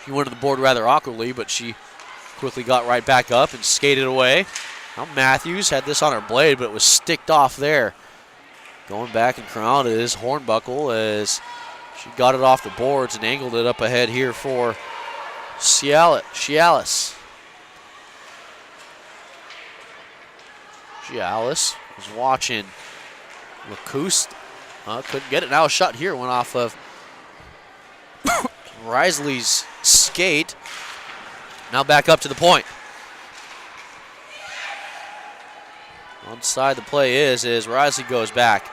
She went to the board rather awkwardly, but she quickly got right back up and skated away. Now Matthews had this on her blade, but it was sticked off there. Going back and crowned it is Hornbuckle as she got it off the boards and angled it up ahead here for Cialis. Cialis was watching Lacoste. Couldn't get it. Now a shot here went off of Risley's skate. Now back up to the point. Onside the play is Risley goes back.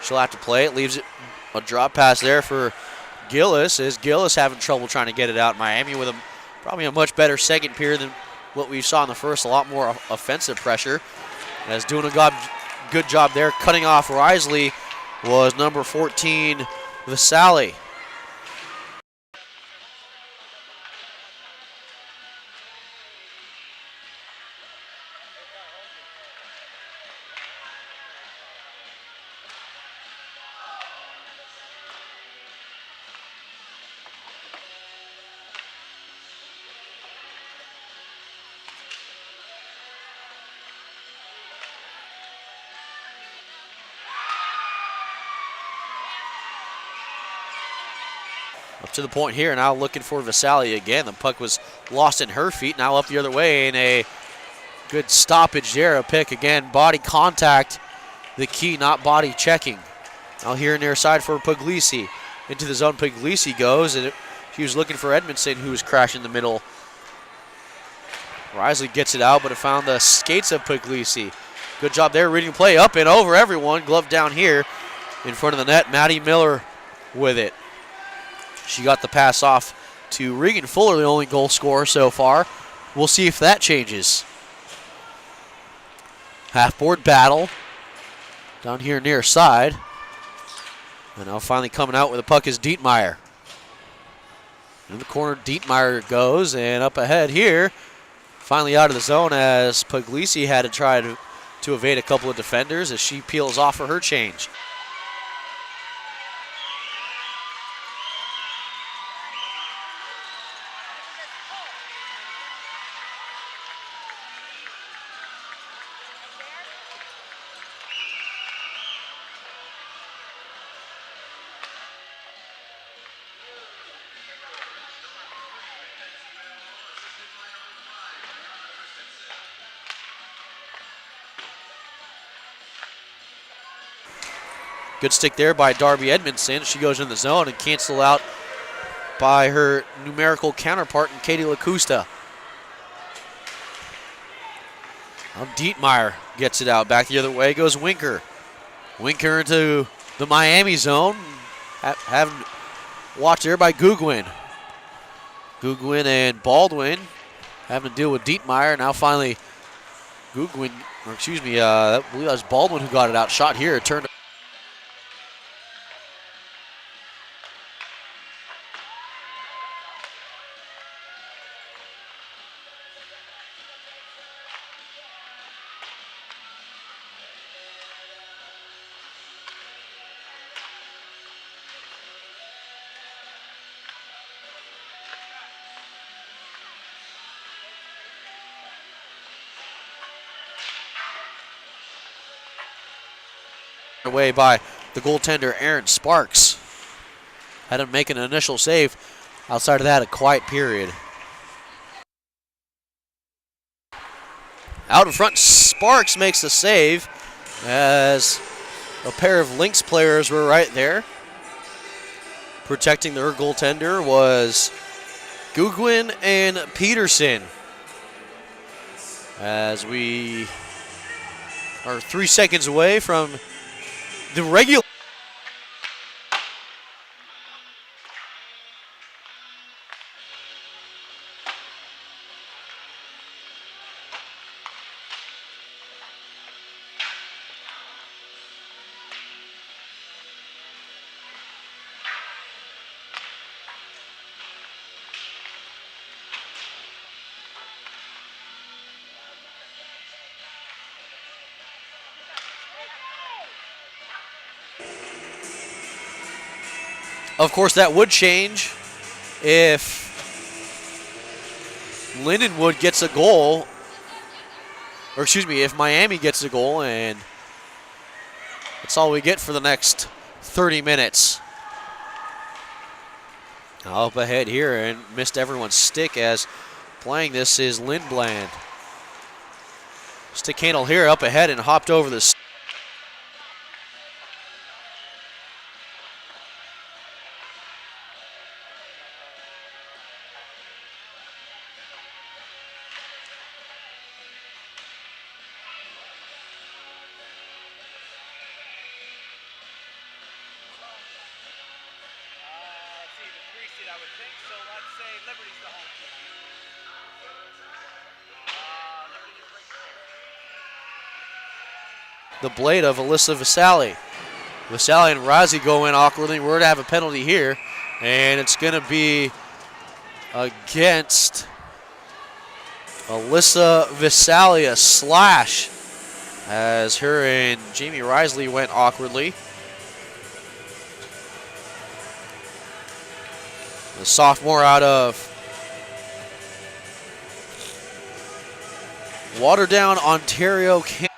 She'll have to play it. Leaves it a drop pass there for Gillis. Is Gillis having trouble trying to get it out? Miami with probably a much better second period than what we saw in the first. A lot more offensive pressure. As doing a good job there. Cutting off Risley was number 14, Vasali. Up to the point here, now looking for Vasali again. The puck was lost in her feet, now up the other way, and a good stoppage there. A pick again, body contact, the key, not body checking. Now here near side for Puglisi. Into the zone, Puglisi goes, and she was looking for Edmondson, who was crashing in the middle. Risley gets it out, but it found the skates of Puglisi. Good job there, reading the play, up and over everyone. Glove down here in front of the net. Maddie Miller with it. She got the pass off to Regan Fuller, the only goal scorer so far. We'll see if that changes. Half-board battle down here near side. And now finally coming out with the puck is Dietmeyer. In the corner, Dietmeyer goes, and up ahead here, finally out of the zone as Puglisi had to try to evade a couple of defenders as she peels off for her change. Good stick there by Darby Edmondson. She goes in the zone and canceled out by her numerical counterpart in Katie LaCusta. Now Dietmeyer gets it out. Back the other way goes Winker. Winker into the Miami zone. Having watched there by Gugwin. Gugwin and Baldwin having to deal with Dietmeyer. Now finally Gugwin, or excuse me, I believe that was Baldwin who got it out. Shot here, turned away by the goaltender Aaron Sparks. Had him make an initial save. Outside of that, a quiet period. Out in front, Sparks makes the save as a pair of Lynx players were right there. Protecting their goaltender was Gugwin and Peterson. As we are 3 seconds away from the regular. Of course, that would change if Lindenwood gets a goal, or excuse me, if Miami gets a goal, and that's all we get for the next 30 minutes. Up ahead here and missed everyone's stick as playing this is Lindblad. Stick handle here up ahead and hopped over the blade of Alyssa Vasali. Vasali and Razi go in awkwardly. We're going to have a penalty here, and it's going to be against Alyssa Vasali, a slash, as her and Jamie Risley went awkwardly. The sophomore out of Waterdown, Ontario, Canada.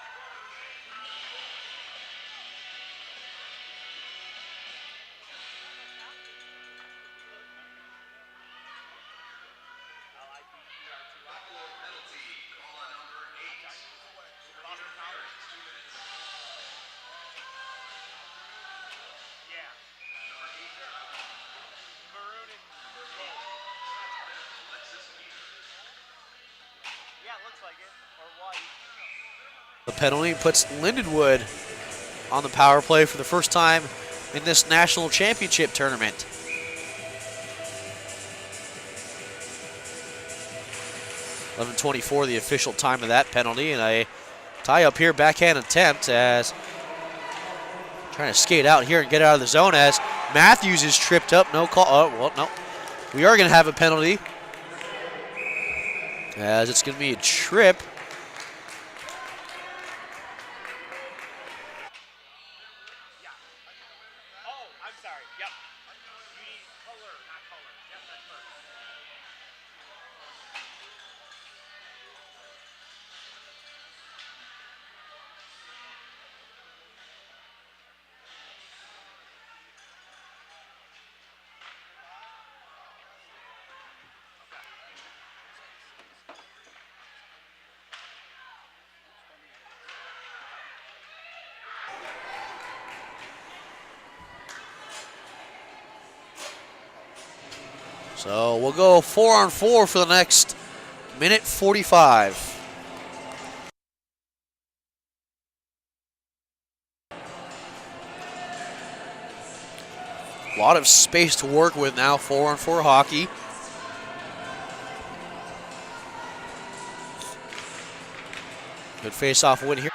The penalty puts Lindenwood on the power play for the first time in this national championship tournament. .11:24 the official time of that penalty, and a tie up here, backhand attempt as trying to skate out here and get out of the zone as Matthews is tripped up. No call. Oh, well, no. We are going to have a penalty as it's going to be a trip. So we'll go 4-on-4 for the next minute 45. A lot of space to work with now, 4-on-4 hockey. Good face-off win here.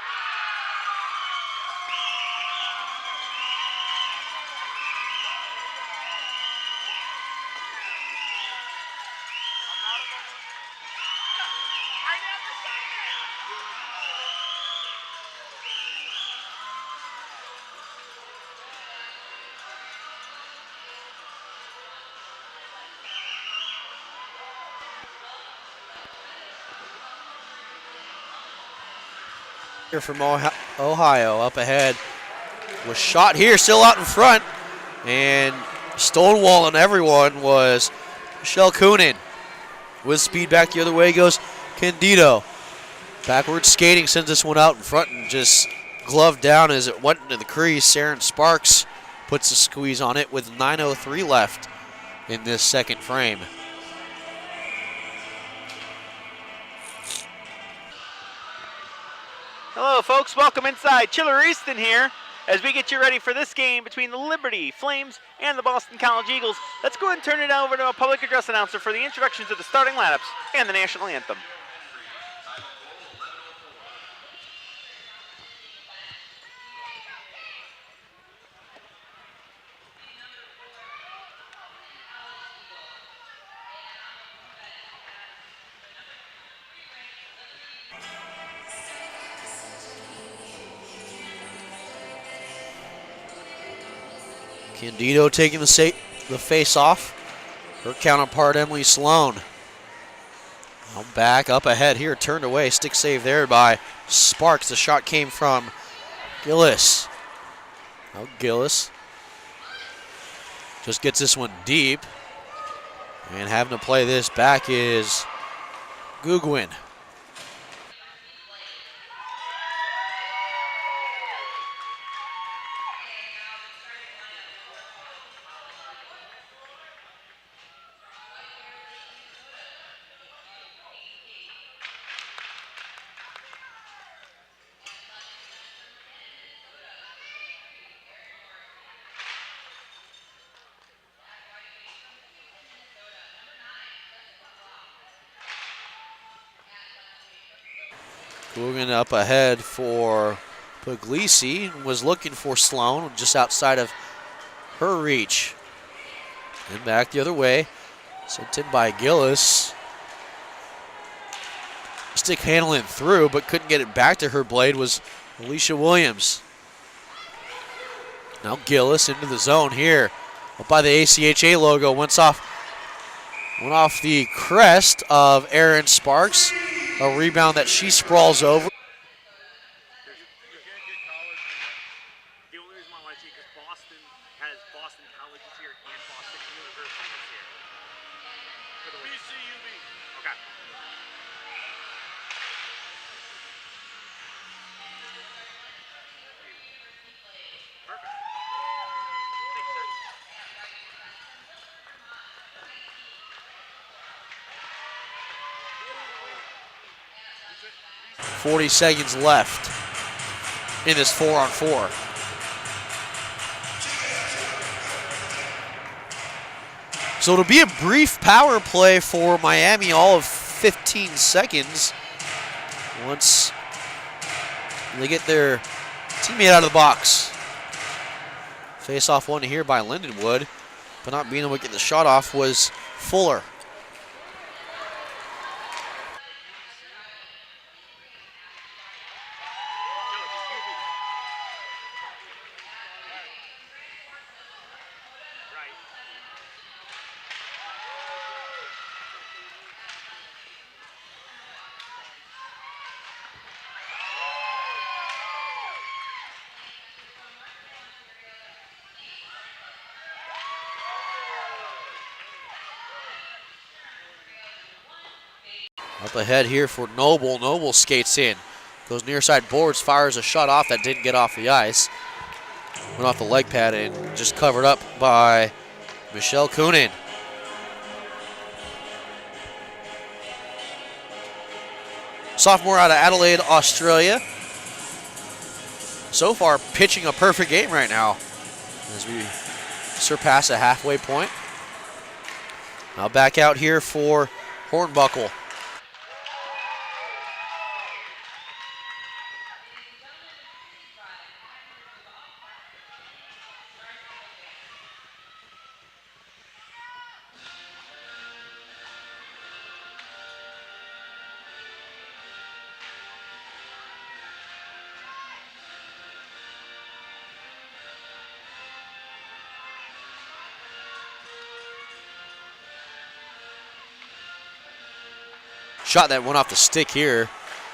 Here from Ohio, up ahead. Was shot here, still out in front. And stonewalling everyone was Michelle Coonan. With speed back the other way goes Candido. Backwards skating sends this one out in front and just gloved down as it went into the crease. Saren Sparks puts a squeeze on it with 9:03 left in this second frame. Hello folks, welcome inside. Chiller Easton here as we get you ready for this game between the Liberty Flames and the Boston College Eagles. Let's go ahead and turn it over to a public address announcer for the introduction to the starting lineups and the national anthem. Candido taking the face off. Her counterpart, Emily Sloan. Now back up ahead here, turned away, stick save there by Sparks. The shot came from Gillis. Now Gillis just gets this one deep. And having to play this back is Gugwin. Gugwin up ahead for Puglisi, was looking for Sloan just outside of her reach. And back the other way, sent in by Gillis. Stick handling through, but couldn't get it back to her blade was Alicia Williams. Now Gillis into the zone here. Up by the ACHA logo, went off the crest of Aaron Sparks. A rebound that she sprawls over. The only reason why I want to see because Boston has Boston College this year and Boston University this year. BCUB. Okay. Perfect. Thanks, sir. 40 seconds left in this 4-on-4. So it'll be a brief power play for Miami, all of 15 seconds. Once they get their teammate out of the box. Face-off one here by Lindenwood, but not being able to get the shot off was Fuller. Up ahead here for Noble. Noble skates in. Goes near side boards, fires a shot off that didn't get off the ice. Went off the leg pad and just covered up by Michelle Coonan. Sophomore out of Adelaide, Australia. So far, pitching a perfect game right now as we surpass a halfway point. Now back out here for Hornbuckle. Shot that went off the stick here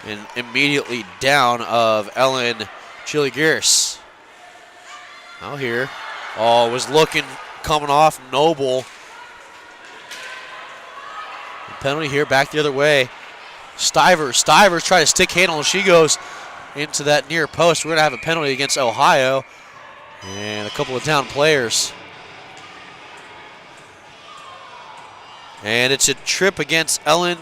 and immediately down of Ellen Chiligiris. Now here, was looking, coming off Noble. Penalty here, back the other way. Stivers trying to stick handle, and she goes into that near post. We're gonna have a penalty against Ohio and a couple of down players. And it's a trip against Ellen.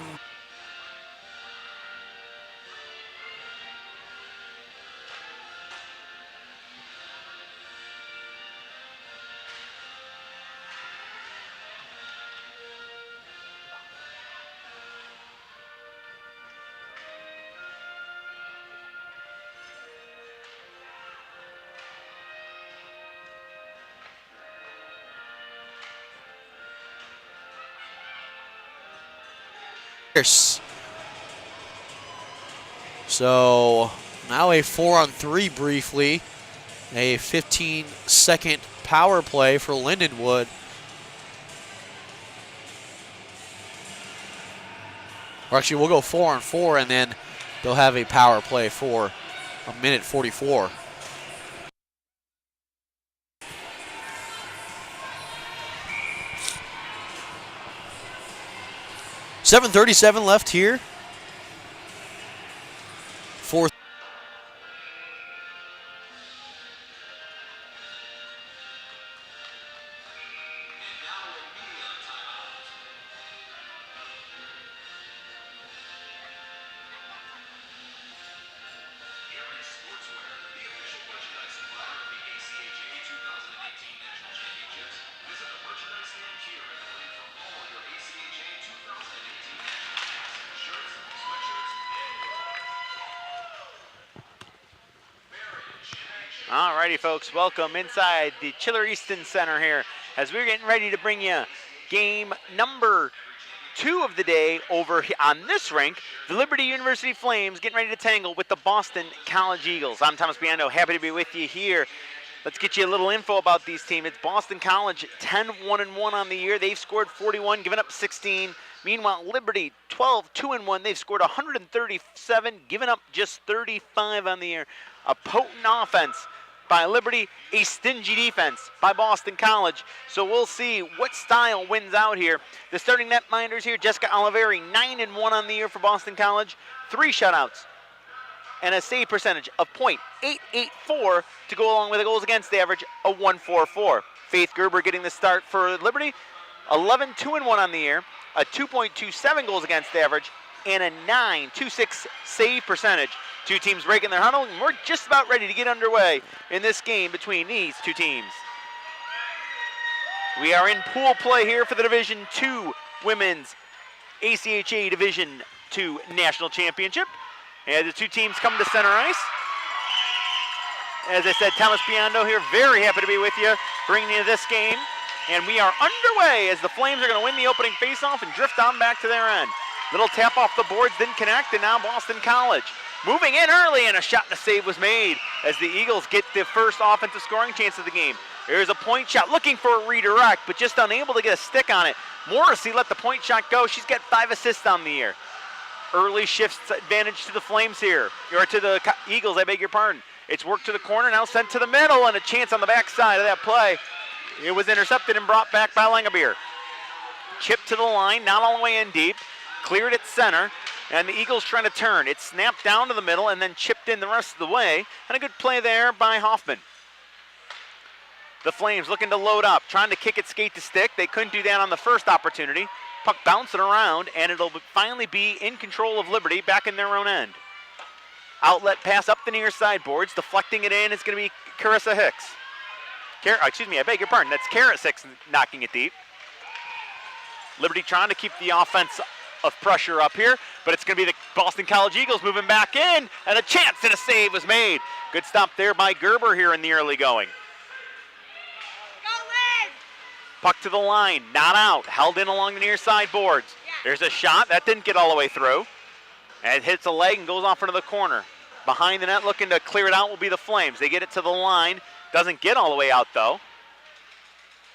So now a 4-on-3 briefly. A 15-second power play for Lindenwood. Or actually, we'll go 4-4, and then they'll have a power play for a minute 44. $7:37 left here. Fourth. Alrighty, folks, welcome inside the Chiller Easton Center here as we're getting ready to bring you game number 2 of the day over on this rink. The Liberty University Flames getting ready to tangle with the Boston College Eagles. I'm Thomas Biando, happy to be with you here. Let's get you a little info about these teams. It's Boston College 10-1-1 on the year. They've scored 41, given up 16. Meanwhile, Liberty 12-2-1. They've scored 137, given up just 35 on the year. A potent offense by Liberty, a stingy defense by Boston College. So we'll see what style wins out here. The starting netminders here, Jessica Oliveri, 9-1 on the year for Boston College, 3 shutouts, and a save percentage of .884 to go along with a goals against average of .144. Faith Gerber getting the start for Liberty, 11-2-1 on the year, a 2.27 goals against average, and a .926 save percentage. Two teams breaking their huddle, and we're just about ready to get underway in this game between these two teams. We are in pool play here for the Division II Women's ACHA Division II National Championship. And the two teams come to center ice. As I said, Thomas Biondo here, very happy to be with you, bringing you this game. And we are underway as the Flames are going to win the opening faceoff and drift on back to their end. Little tap off the boards, didn't connect, and now Boston College moving in early, and a shot and a save was made as the Eagles get the first offensive scoring chance of the game. There's a point shot, looking for a redirect, but just unable to get a stick on it. Morrissey let the point shot go. She's got 5 assists on the year. Early shifts advantage to the Flames here, or to the Eagles, I beg your pardon. It's worked to the corner, now sent to the middle, and a chance on the backside of that play. It was intercepted and brought back by Langebier. Chipped to the line, not all the way in deep. Cleared at center, and the Eagles trying to turn. It snapped down to the middle and then chipped in the rest of the way. And a good play there by Hoffman. The Flames looking to load up, trying to kick it skate to stick. They couldn't do that on the first opportunity. Puck bouncing around, and it'll finally be in control of Liberty back in their own end. Outlet pass up the near side boards. Deflecting it in is going to be Carissa Hicks. I beg your pardon. That's Karis Hicks knocking it deep. Liberty trying to keep the offense of pressure up here, but it's going to be the Boston College Eagles moving back in, and a chance and a save was made. Good stop there by Gerber here in the early going. Puck to the line, not out, held in along the near side boards. There's a shot, that didn't get all the way through. And it hits a leg and goes off into the corner. Behind the net looking to clear it out will be the Flames. They get it to the line, doesn't get all the way out though,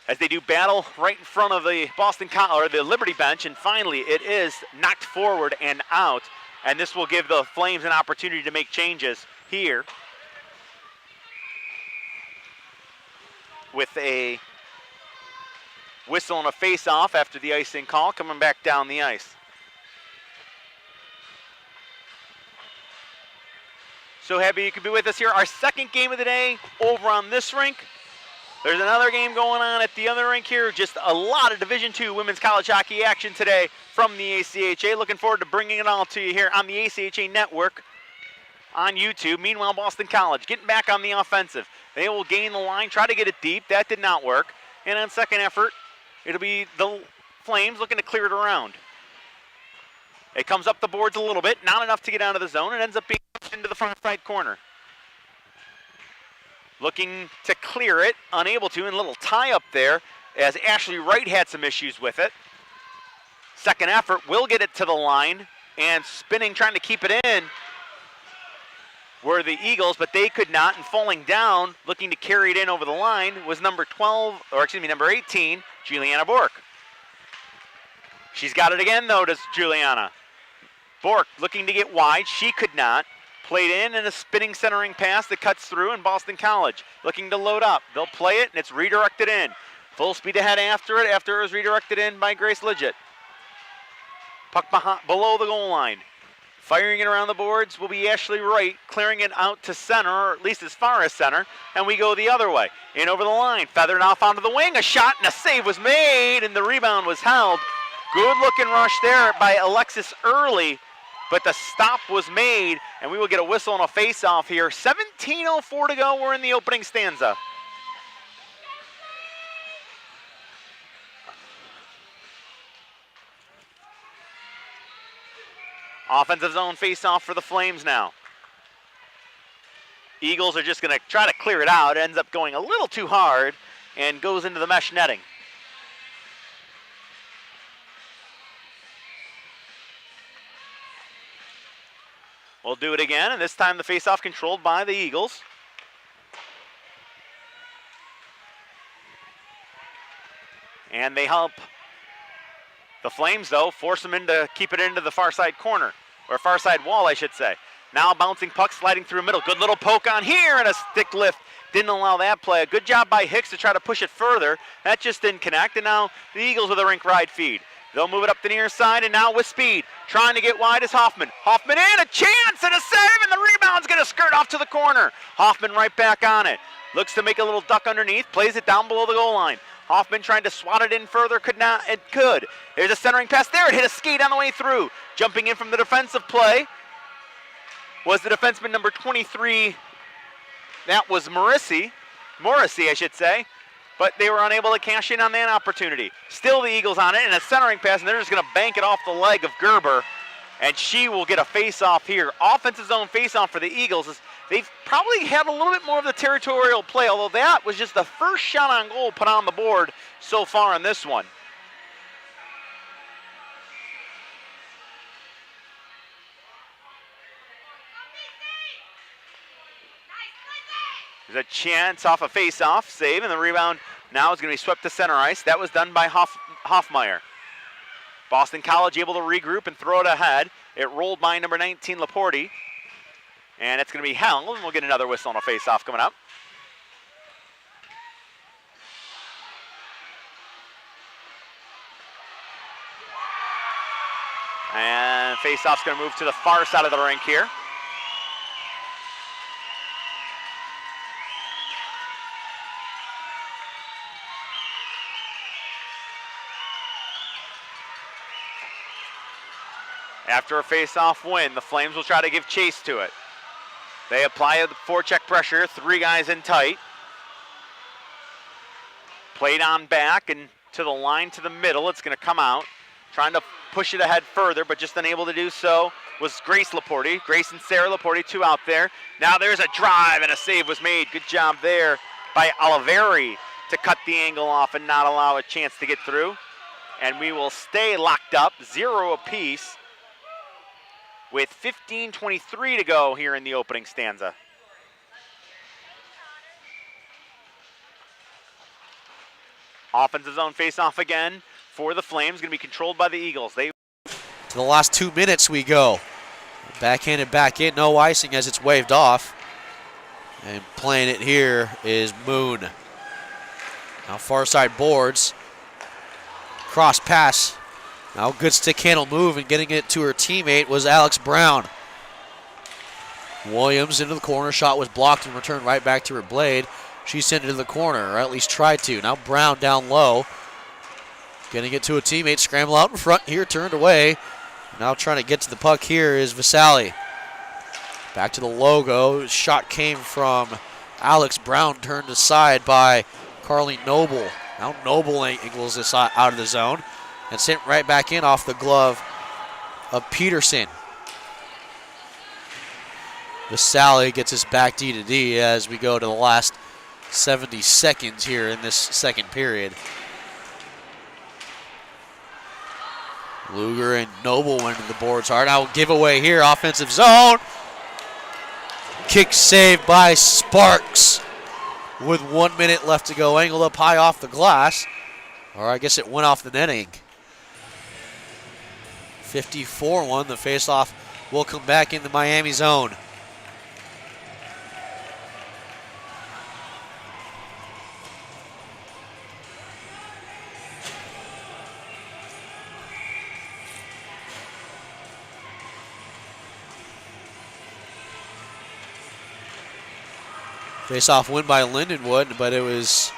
as they do battle right in front of the the Liberty bench, and finally it is knocked forward and out, and this will give the Flames an opportunity to make changes here with a whistle and a face-off after the icing call coming back down the ice. So happy you could be with us here. Our second game of the day over on this rink. There's another game going on at the other rink here. Just a lot of Division II women's college hockey action today from the ACHA. Looking forward to bringing it all to you here on the ACHA network on YouTube. Meanwhile, Boston College getting back on the offensive. They will gain the line, try to get it deep. That did not work. And on second effort, it'll be the Flames looking to clear it around. It comes up the boards a little bit, not enough to get out of the zone. It ends up being into the front side corner. Looking to clear it, unable to, and a little tie up there as Ashley Wright had some issues with it. Second effort will get it to the line, and spinning, trying to keep it in were the Eagles, but they could not, and falling down, looking to carry it in over the line was number 18, Juliana Bork. She's got it again though, does Juliana. Bork looking to get wide. She could not. Played in and a spinning centering pass that cuts through, and Boston College looking to load up. They'll play it, and it's redirected in. Full speed ahead after it was redirected in by Grace Lidgett. Puck below the goal line. Firing it around the boards will be Ashley Wright, clearing it out to center, or at least as far as center, and we go the other way. In over the line, feathered off onto the wing. A shot and a save was made, and the rebound was held. Good looking rush there by Alexis Early, but the stop was made, and we will get a whistle and a face-off here. 17:04 to go. We're in the opening stanza. Offensive zone face-off for the Flames now. Eagles are just going to try to clear it out. It ends up going a little too hard and goes into the mesh netting. We'll do it again, and this time the face-off controlled by the Eagles. And they help the Flames, though, force them to keep it into the far side corner, or far side wall, I should say. Now bouncing puck sliding through middle. Good little poke on here, and a stick lift. Didn't allow that play. A good job by Hicks to try to push it further. That just didn't connect, and now the Eagles with a rink ride feed. They'll move it up the near side, and now with speed, trying to get wide is Hoffman. Hoffman in, a chance and a save, and the rebound's going to skirt off to the corner. Hoffman right back on it. Looks to make a little duck underneath, plays it down below the goal line. Hoffman trying to swat it in further, could not, it could. There's a centering pass there, it hit a skate on the way through. Jumping in from the defensive play was the defenseman number 23. That was Morrissey, I should say. But they were unable to cash in on that opportunity. Still the Eagles on it, and a centering pass, and they're just going to bank it off the leg of Gerber, and she will get a face-off here. Offensive zone face-off for the Eagles. They've probably had a little bit more of the territorial play, although that was just the first shot on goal put on the board so far in this one. There's a chance off a face-off save, and the rebound now is going to be swept to center ice. That was done by Hoffmeyer. Boston College able to regroup and throw it ahead. It rolled by number 19, Laporte. And it's going to be held, and we'll get another whistle on a face-off coming up. And face-off's going to move to the far side of the rink here. After a face-off win, the Flames will try to give chase to it. They apply the forecheck pressure, three guys in tight. Played on back and to the line to the middle. It's going to come out. Trying to push it ahead further, but just unable to do so was Grace Laporte. Grace and Sarah Laporte, two out there. Now there's a drive and a save was made. Good job there by Oliveri to cut the angle off and not allow a chance to get through. And we will stay locked up, 0 apiece, with 15:23 to go here in the opening stanza. Offensive zone face-off again for the Flames, going to be controlled by the Eagles. To the last 2 minutes we go. Backhanded back in, no icing as it's waved off. And playing it here is Moon. Now far side boards. Cross pass. Now good stick handle move and getting it to her teammate was Alex Brown. Williams into the corner, shot was blocked and returned right back to her blade. She sent it to the corner, or at least tried to. Now Brown down low. Getting it to a teammate, scramble out in front here, turned away. Now trying to get to the puck here is Vasali. Back to the logo, shot came from Alex Brown, turned aside by Carly Noble. Now Noble angles this out of the zone and sent right back in off the glove of Peterson. Vasali gets us back D to D as we go to the last 70 seconds here in this second period. Luger and Noble went to the boards hard. Now giveaway here, offensive zone. Kick saved by Sparks with 1 minute left to go. Angled up high off the glass. Or I guess it went off the netting. 54-1. The faceoff will come back in the Miami zone. Face-off win by Lindenwood, but it was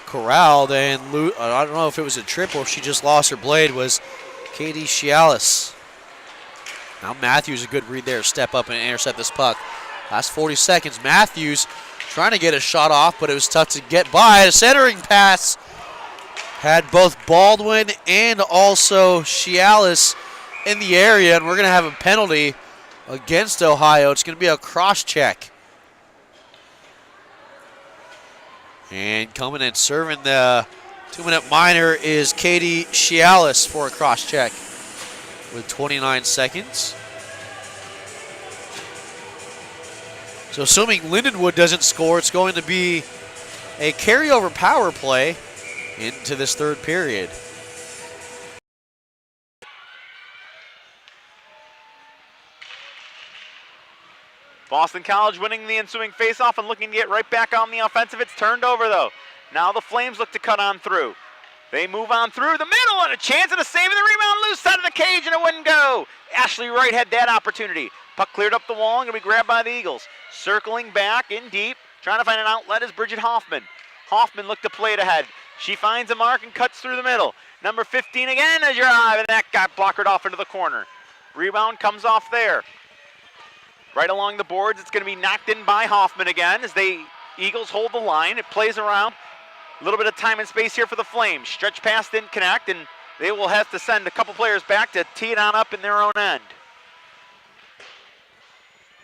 corralled, and I don't know if it was a trip or if she just lost her blade, was Katie Cialis. Now Matthews, a good read there, step up and intercept this puck. Last 40 seconds, Matthews trying to get a shot off, but it was tough to get by. The centering pass had both Baldwin and also Cialis in the area, and we're going to have a penalty against Ohio. It's going to be a cross-check. And coming and serving the 2-minute minor is Katie Cialis for a cross-check with 29 seconds. So assuming Lindenwood doesn't score, it's going to be a carryover power play into this third period. Boston College winning the ensuing faceoff and looking to get right back on the offensive. It's turned over, though. Now the Flames look to cut on through. They move on through the middle, and a chance and a save, and the rebound loose side of the cage, and it wouldn't go. Ashley Wright had that opportunity. Puck cleared up the wall and going to be grabbed by the Eagles. Circling back in deep, trying to find an outlet is Bridget Hoffman. Hoffman looked to play it ahead. She finds a mark and cuts through the middle. Number 15 again as your eye, and that got blockered off into the corner. Rebound comes off there. Right along the boards, it's going to be knocked in by Hoffman again as the Eagles hold the line. It plays around. A little bit of time and space here for the Flames. Stretch pass didn't connect, and they will have to send a couple players back to tee it on up in their own end.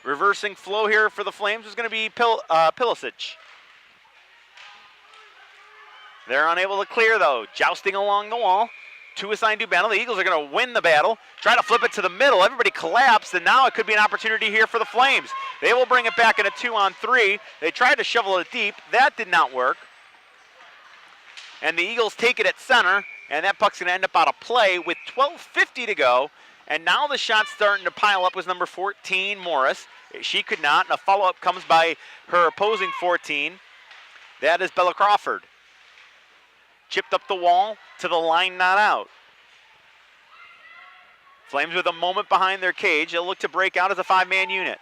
Reversing flow here for the Flames is going to be Pilisic. They're unable to clear, though. Jousting along the wall. Two assigned to battle. The Eagles are going to win the battle. Try to flip it to the middle. Everybody collapsed, and now it could be an opportunity here for the Flames. They will bring it back in a 2-on-3. They tried to shovel it deep. That did not work. And the Eagles take it at center, and that puck's going to end up out of play with 12:50 to go. And now the shot's starting to pile up with number 14, Morris. She could not, and a follow-up comes by her opposing 14. That is Bella Crawford. Chipped up the wall to the line, not out. Flames with a moment behind their cage. They'll look to break out as a 5-man unit.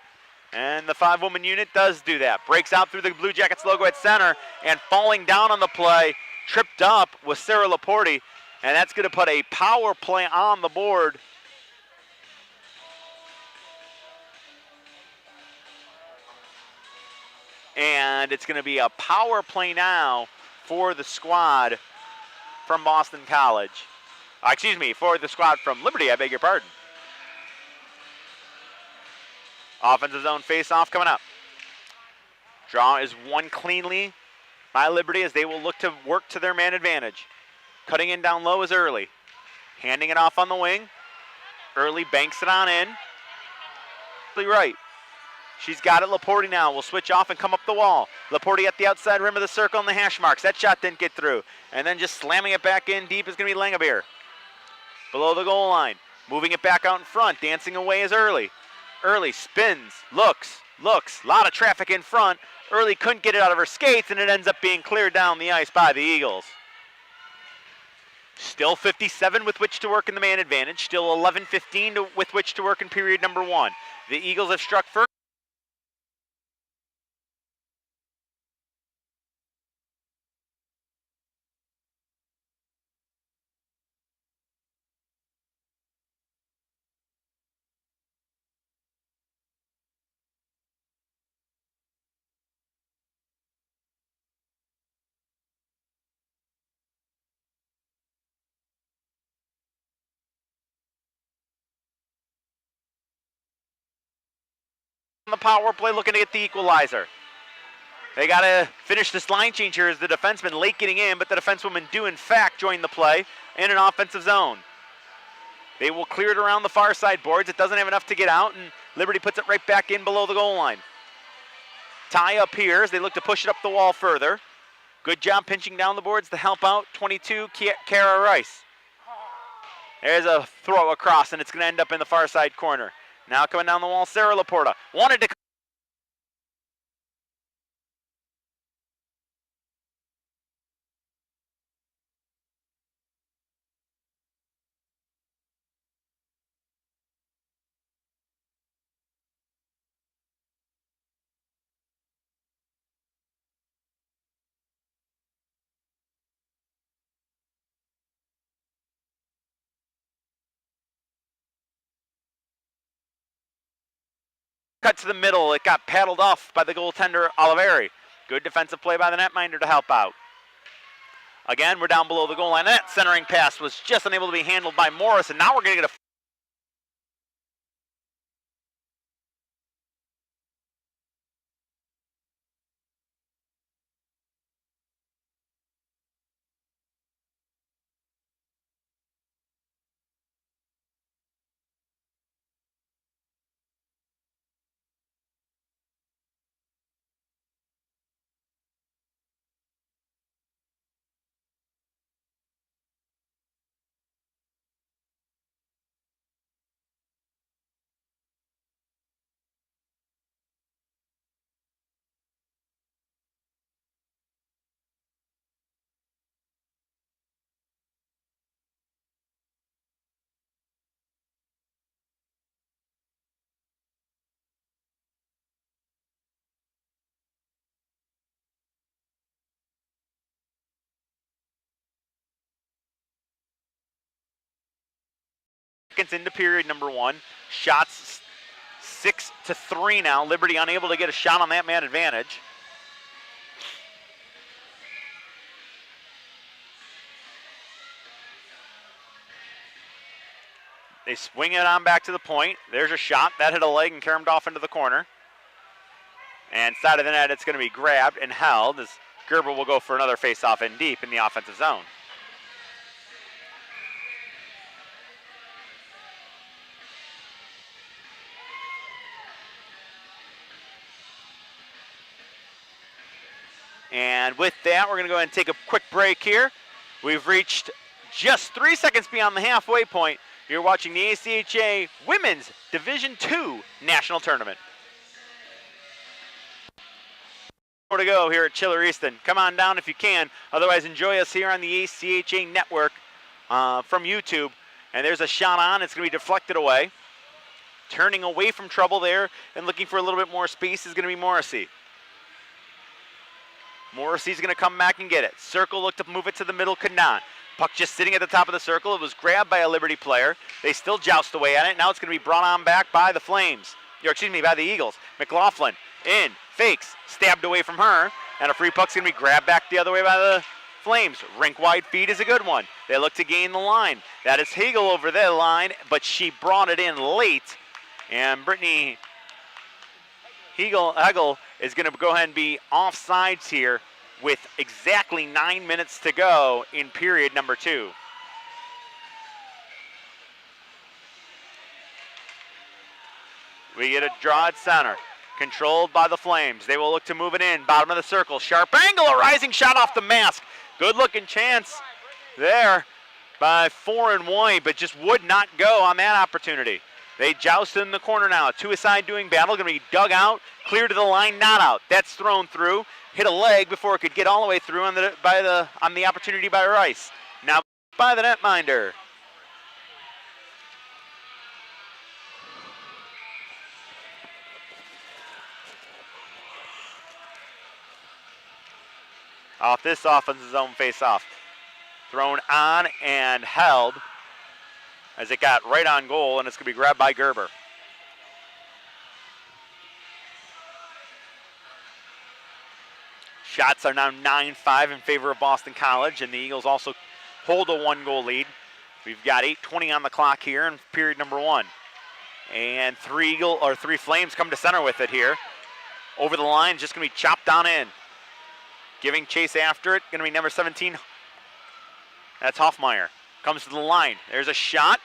And the 5-woman unit does do that. Breaks out through the Blue Jackets logo at center, and falling down on the play, tripped up was Sarah Laporte, and that's going to put a power play on the board. And it's going to be a power play now for the squad from Boston College. For the squad from Liberty, I beg your pardon. Offensive zone face-off coming up. Draw is won cleanly by Liberty as they will look to work to their man advantage. Cutting in down low is Early. Handing it off on the wing. Early banks it on in. Right. She's got it. Laporte now will switch off and come up the wall. Laporte at the outside rim of the circle and the hash marks. That shot didn't get through. And then just slamming it back in deep is going to be Langabeer. Below the goal line. Moving it back out in front. Dancing away is Early. Early spins, looks. A lot of traffic in front. Early couldn't get it out of her skates, and it ends up being cleared down the ice by the Eagles. Still 57 with which to work in the man advantage. Still 11:15 with which to work in period number 1. The Eagles have struck first. On the power play, looking to get the equalizer. They got to finish this line change here as the defenseman late getting in, but the defensewomen do in fact join the play in an offensive zone. They will clear it around the far side boards. It doesn't have enough to get out, and Liberty puts it right back in below the goal line. Tie up here as they look to push it up the wall further. Good job pinching down the boards to help out 22, Kara Rice. There's a throw across, and it's going to end up in the far side corner. Now coming down the wall, Sarah Laporta. Wanted to cut to the middle. It got paddled off by the goaltender, Oliveri. Good defensive play by the netminder to help out. Again, we're down below the goal line. That centering pass was just unable to be handled by Morris, and now we're going to get a seconds into period number one. Shots 6-3 now. Liberty unable to get a shot on that man advantage. They swing it on back to the point. There's a shot. That hit a leg and caromed off into the corner. And side of the net, it's going to be grabbed and held as Gerber will go for another face-off in deep in the offensive zone. And with that, we're going to go ahead and take a quick break here. We've reached just 3 seconds beyond the halfway point. You're watching the ACHA Women's Division II National Tournament. More to go here at Chiller Easton. Come on down if you can. Otherwise, enjoy us here on the ACHA Network from YouTube. And there's a shot on. It's going to be deflected away. Turning away from trouble there and looking for a little bit more space is going to be Morrissey. Morrissey's going to come back and get it. Circle looked to move it to the middle, could not. Puck just sitting at the top of the circle. It was grabbed by a Liberty player. They still joust away at it. Now it's going to be brought on back by the Flames. Or excuse me, by the Eagles. McLaughlin in, fakes, stabbed away from her. And a free puck's going to be grabbed back the other way by the Flames. Rink-wide feed is a good one. They look to gain the line. That is Hagel over the line, but she brought it in late. And Brittany Hegel is going to go ahead and be offsides here with exactly 9 minutes to go in period number two. We get a draw at center, controlled by the Flames. They will look to move it in, bottom of the circle. Sharp angle, a rising shot off the mask. Good looking chance there by Foreign White, but just would not go on that opportunity. They joust in the corner now. Two-a-side doing battle. Going to be dug out. Clear to the line, not out. That's thrown through. Hit a leg before it could get all the way through on the opportunity by Rice. Now by the netminder. Off this offensive zone face-off. Thrown on and held as it got right on goal, and it's going to be grabbed by Gerber. Shots are now 9-5 in favor of Boston College, and the Eagles also hold a one-goal lead. We've got 8:20 on the clock here in period number one. And three Flames come to center with it here. Over the line, just going to be chopped on in. Giving chase after it, going to be number 17. That's Hoffmeyer. Comes to the line. There's a shot.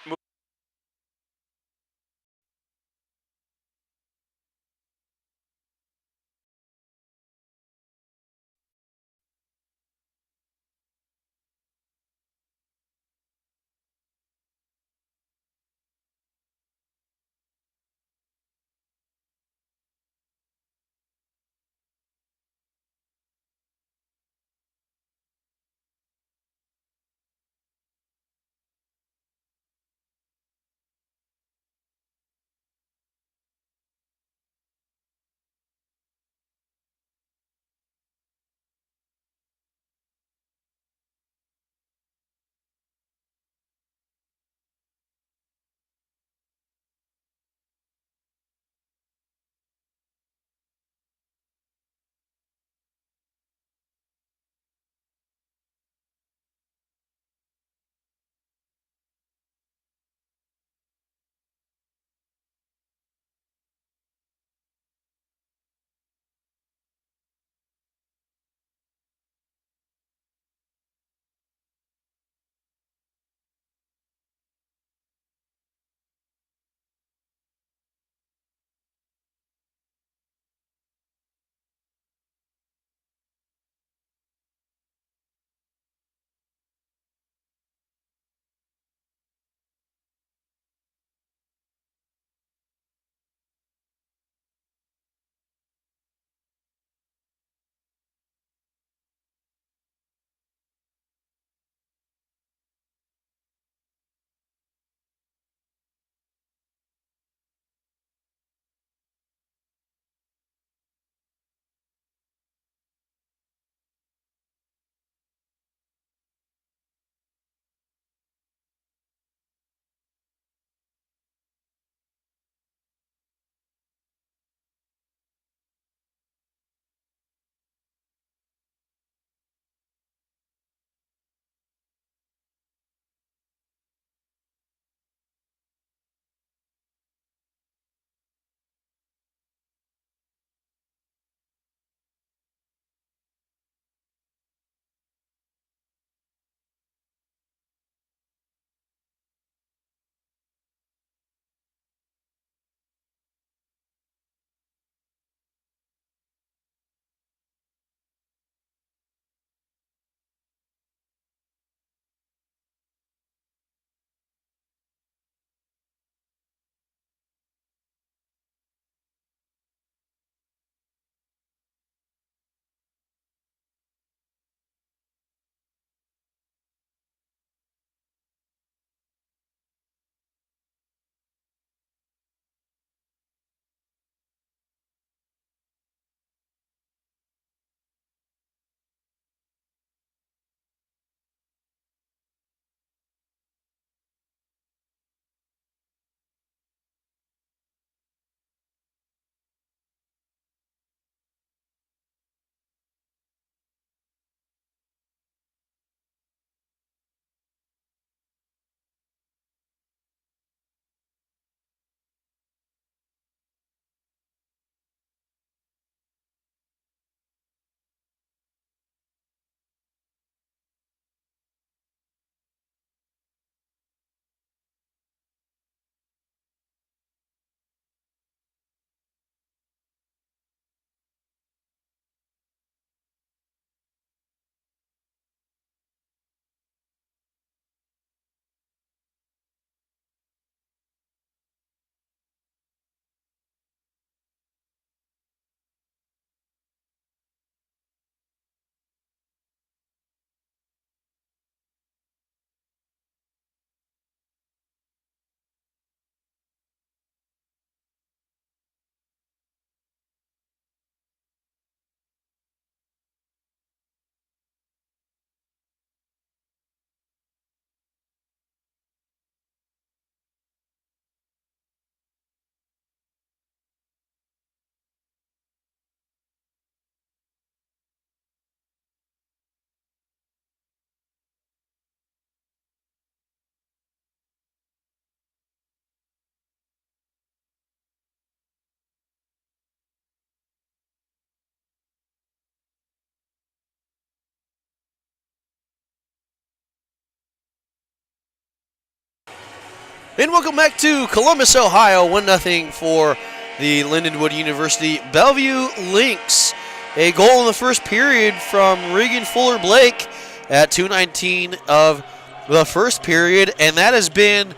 And welcome back to Columbus, Ohio. 1-0 for the Lindenwood University Bellevue Lynx. A goal in the first period from Regan Fuller Blake at 2:19 of the first period. And that has been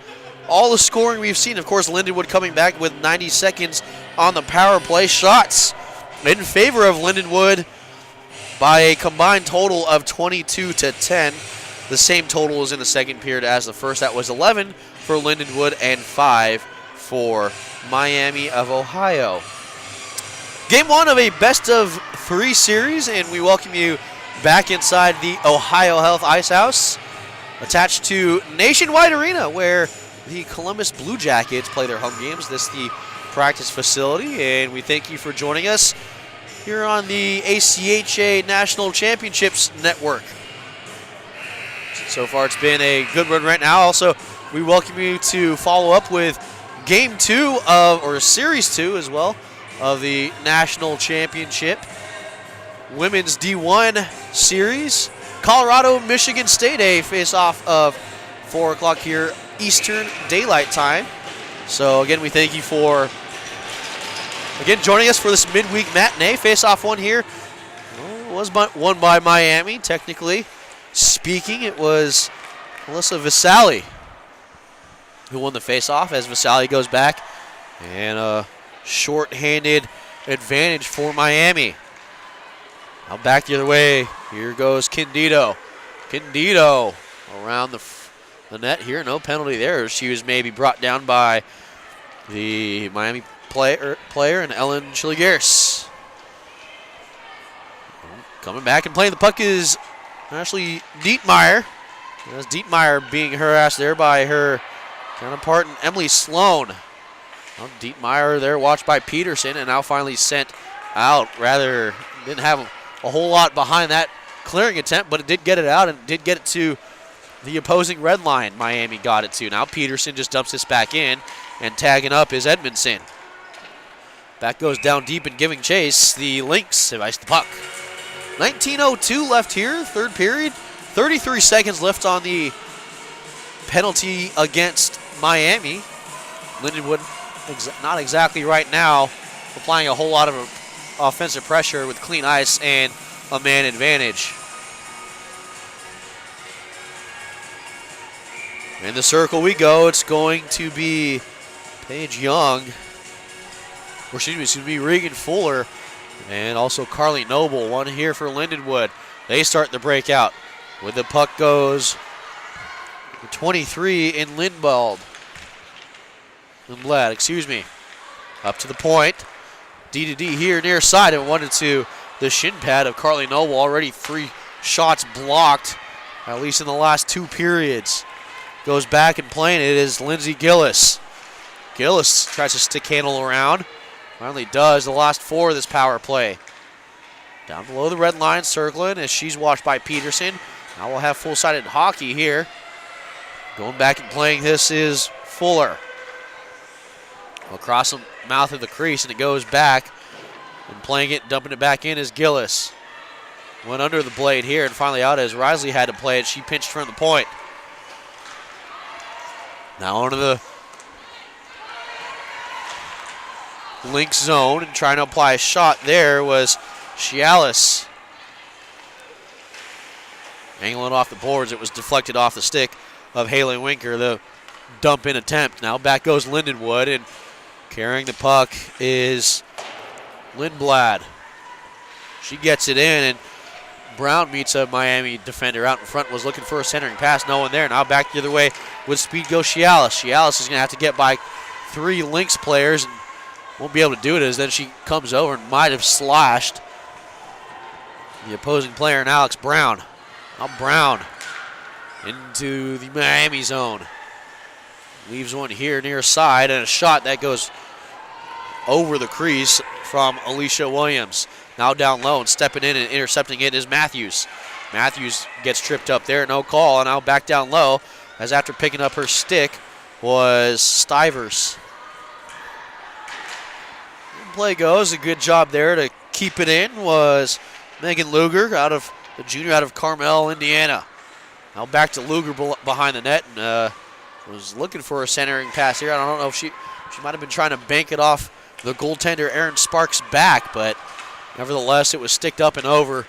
all the scoring we've seen. Of course, Lindenwood coming back with 90 seconds on the power play. Shots in favor of Lindenwood by a combined total of 22-10. The same total was in the second period as the first. That was 11 for Lindenwood and 5 for Miami of Ohio. Game 1 of a best-of-3 series, and we welcome you back inside the Ohio Health Ice House, attached to Nationwide Arena, where the Columbus Blue Jackets play their home games. This is the practice facility, and we thank you for joining us here on the ACHA National Championships Network. So far, it's been a good run right now. Also, we welcome you to follow up with Game 2 of, or Series 2 as well, of the National Championship Women's D1 Series. Colorado, Michigan State, a face-off of 4 o'clock here Eastern Daylight Time. So, again, we thank you for, joining us for this midweek matinee. Face-off one here was won by Miami, technically speaking. It was Melissa Visali who won the face-off, as Visali goes back, and a short-handed advantage for Miami. Now back the other way. Here goes Candido. Candido around the net here. No penalty there. She was maybe brought down by the Miami player and Ellen Chiligaris. Coming back and playing the puck is Ashley Dietmeyer. That's Dietmeyer being harassed there by her counterpart and Emily Sloan. Well, Dietmeyer there watched by Peterson and now finally sent out. Rather, didn't have a whole lot behind that clearing attempt, but it did get it out and did get it to the opposing red line. Miami got it to. Now Peterson just dumps this back in, and tagging up is Edmondson. Back goes down deep and giving chase. The Lynx have iced the puck. 19:02 left here, third period. 33 seconds left on the penalty against Miami. Lindenwood not exactly right now applying a whole lot of offensive pressure with clean ice and a man advantage. In the circle we go. It's going to be Paige Young, or excuse me, it's going to be Regan Fuller and also Carly Noble. One here for Lindenwood. They start the breakout. With the puck goes 23 in Lindblad, excuse me. Up to the point. D here near side, and wanted to the shin pad of Carly Noble. Already 3 shots blocked, at least in the last 2 periods. Goes back and playing it is Lindsay Gillis. Gillis tries to stick handle around. Finally does the last 4 of this power play. Down below the red line, circling as she's watched by Peterson. Now we'll have full-sided hockey here. Going back and playing this is Fuller. Across the mouth of the crease, and it goes back. And playing it, dumping it back in is Gillis. Went under the blade here, and finally out as Risley had to play it. She pinched from the point. Now onto the Lynx zone, and trying to apply a shot there was Chialis. Angling off the boards, it was deflected off the stick of Haley Winker, the dump-in attempt. Now back goes Lindenwood, and carrying the puck is Lindblad. She gets it in, and Brown meets a Miami defender out in front, was looking for a centering pass, no one there. Now back the other way with speed goes Chialis. Chialis is going to have to get by 3 Lynx players and won't be able to do it, as then she comes over and might have slashed the opposing player and Alex Brown. Now Brown into the Miami zone. Leaves one here near side, and a shot that goes over the crease from Alicia Williams. Now down low and stepping in and intercepting it is Matthews. Matthews gets tripped up there, no call, and now back down low, as after picking up her stick was Stivers. Play goes, a good job there to keep it in was Megan Luger, the junior out of Carmel, Indiana. Now back to Luger behind the net, and was looking for a centering pass here. I don't know if she might have been trying to bank it off the goaltender Aaron Sparks' back, but nevertheless it was sticked up and over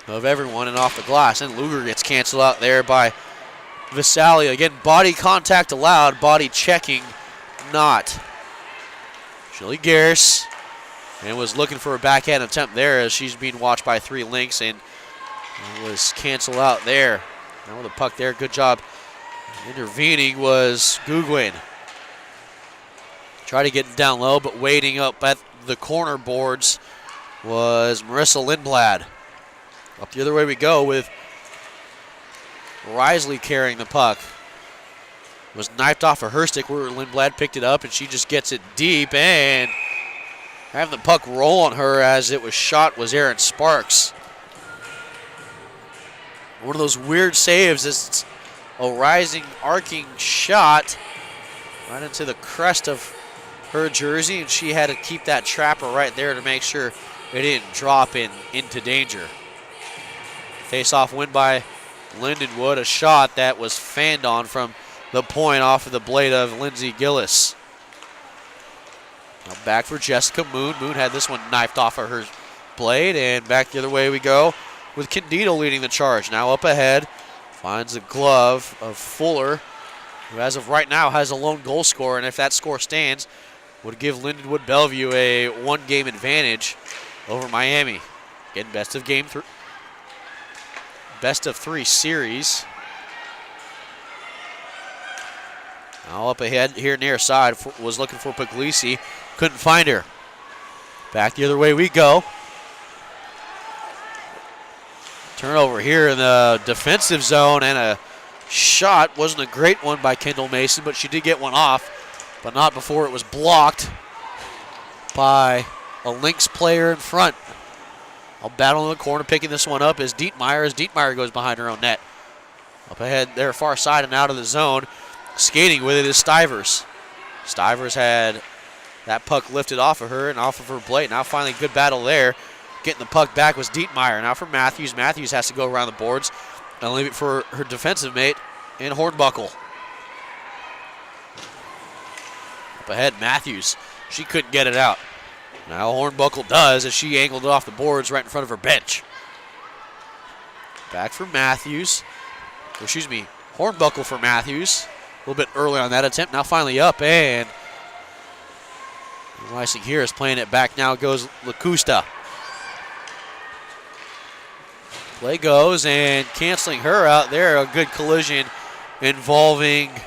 of everyone and off the glass. And Luger gets canceled out there by Visali. Again, body contact allowed, body checking not. Chili Garris and was looking for a backhand attempt there as she's being watched by 3 Lynx and was canceled out there. Now with the puck there, good job intervening was Gugwin. Tried to get down low, but waiting up at the corner boards was Marissa Lindblad. Up the other way we go with Risley carrying the puck. Was knifed off of her stick where Lindblad picked it up, and she just gets it deep, and having the puck roll on her as it was shot was Aaron Sparks. One of those weird saves. It's a rising, arcing shot right into the crest of her jersey, and she had to keep that trapper right there to make sure it didn't drop into danger. Face-off win by Lindenwood, a shot that was fanned on from the point off of the blade of Lindsay Gillis. Now back for Jessica Moon. Moon had this one knifed off of her blade, and back the other way we go with Candido leading the charge. Now up ahead, finds the glove of Fuller, who as of right now has a lone goal scorer, and if that score stands, would give Lindenwood Bellevue a 1-game advantage over Miami. Again, best of 3 series. Now up ahead here near side was looking for Puglisi. Couldn't find her. Back the other way we go. Turnover here in the defensive zone, and a shot. Wasn't a great one by Kendall Mason, but she did get one off, but not before it was blocked by a Lynx player in front. I'll battle in the corner, picking this one up is Dietmeyer, as Dietmeyer goes behind her own net. Up ahead there, far side and out of the zone. Skating with it is Stivers. Stivers had that puck lifted off of her and off of her blade. Now finally good battle there. Getting the puck back was Dietmeyer. Now for Matthews. Matthews has to go around the boards and leave it for her defensive mate in Hornbuckle. Up ahead, Matthews. She couldn't get it out. Now Hornbuckle does as she angled it off the boards right in front of her bench. Back for Matthews. Hornbuckle for Matthews. A little bit early on that attempt. Now finally up, and Rising here is playing it back. Now goes LaCusta. Play goes, and canceling her out there. A good collision involving, I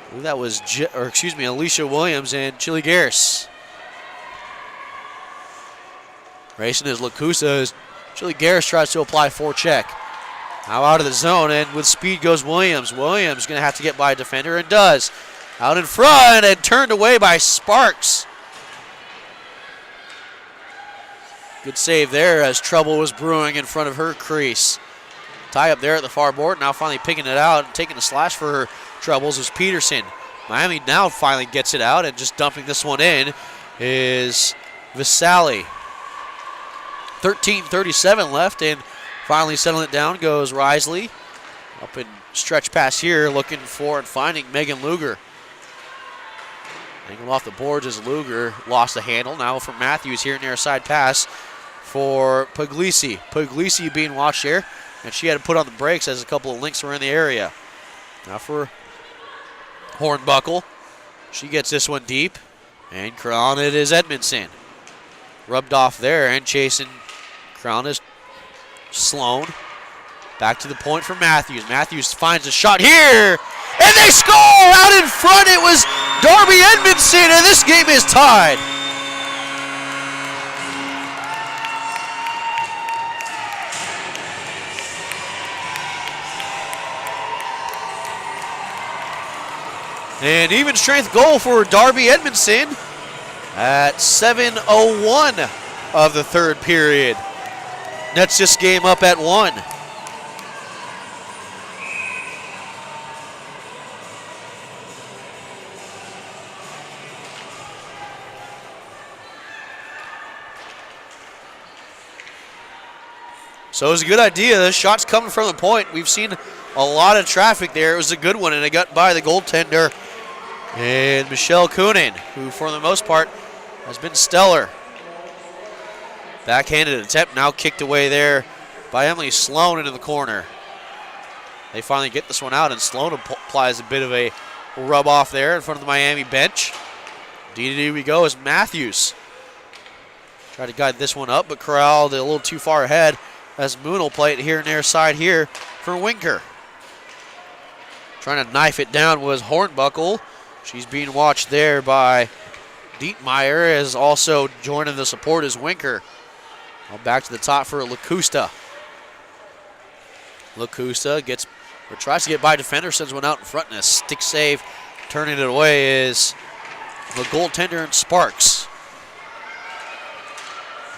believe that was, Alicia Williams and Chili Garris. Racing is LaCusta as Chili Garris tries to apply forecheck. Now out of the zone, and with speed goes Williams. Williams going to have to get by a defender, and does. Out in front, and turned away by Sparks. Good save there as trouble was brewing in front of her crease. Tie up there at the far board. Now finally picking it out and taking a slash for her troubles was Peterson. Miami now finally gets it out, and just dumping this one in is Visali. 13:37 left, and finally settling it down goes Risley. Up in stretch pass here, looking for and finding Megan Luger. Angled off the boards as Luger lost the handle. Now for Matthews here near a side pass for Puglisi. Puglisi being watched here, and she had to put on the brakes as a couple of Lynx were in the area. Now for Hornbuckle. She gets this one deep, and crown it is Edmondson. Rubbed off there, and chasing crown is Sloan. Back to the point for Matthews. Matthews finds a shot here, and they score! Out in front, it was Darby Edmondson, and this game is tied. An even strength goal for Darby Edmondson at 7:01 of the third period. Nets this game up at 1. So it was a good idea. The shot's coming from the point. We've seen a lot of traffic there. It was a good one, and it got by the goaltender and Michelle Coonan, who for the most part has been stellar. Backhanded attempt now kicked away there by Emily Sloan into the corner. They finally get this one out, and Sloan applies a bit of a rub off there in front of the Miami bench. D we go as Matthews. Tried to guide this one up, but corralled a little too far ahead as Moon will play it here near side here for Winker. Trying to knife it down was Hornbuckle. She's being watched there by Dietmeyer, as also joining the support is Winker. Now back to the top for LaCusta. LaCusta gets, or tries to get by defender, sends one out in front, and a stick save. Turning it away is the goaltender and Sparks.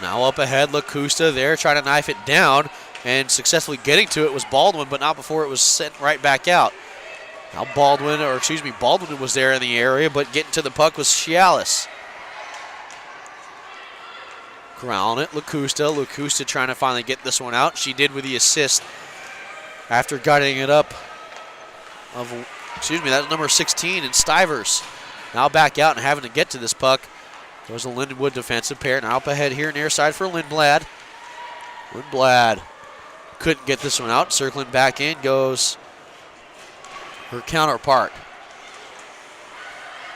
Now up ahead, LaCusta there, trying to knife it down, and successfully getting to it was Baldwin, but not before it was sent right back out. Now Baldwin was there in the area, but getting to the puck was Cialis. Corralling it, LaCusta. LaCusta trying to finally get this one out. She did with the assist after guiding it up that's number 16 in Stivers. Now back out and having to get to this puck. There's a Lindenwood defensive pair. Now up ahead here near side for Lindblad. Lindblad couldn't get this one out. Circling back in goes her counterpart.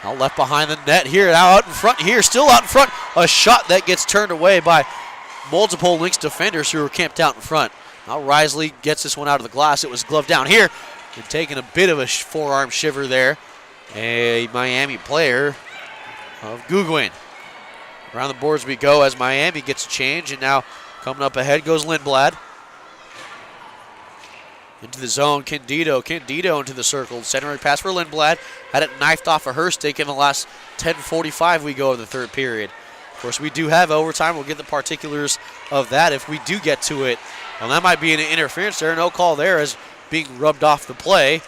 Now left behind the net here. Now out in front here. Still out in front. A shot that gets turned away by multiple Lynx defenders who were camped out in front. Now Risley gets this one out of the glass. It was gloved down here. And taking a bit of a forearm shiver there. A Miami player of Gugwin. Around the boards we go as Miami gets a change, and now coming up ahead goes Lindblad. Into the zone, Candido into the circle. Centering pass for Lindblad. Had it knifed off of her stick in the last 10:45 we go of the third period. Of course, we do have overtime. We'll get the particulars of that if we do get to it. Well, that might be an interference there. No call there, as being rubbed off the play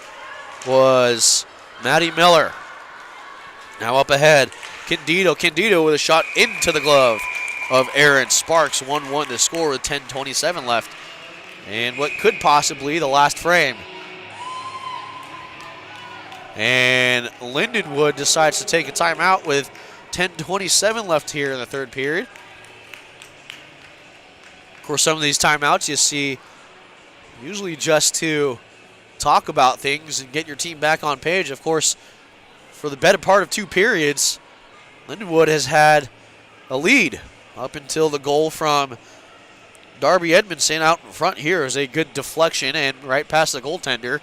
was Maddie Miller. Now up ahead, Candido with a shot into the glove of Aaron Sparks. 1-1 to score with 10:27 left. And what could possibly be the last frame. And Lindenwood decides to take a timeout with 10:27 left here in the third period. Of course, some of these timeouts you see usually just to talk about things and get your team back on page. Of course, for the better part of two periods, Lindenwood has had a lead up until the goal from Darby Edmondson out in front. Here is a good deflection and right past the goaltender.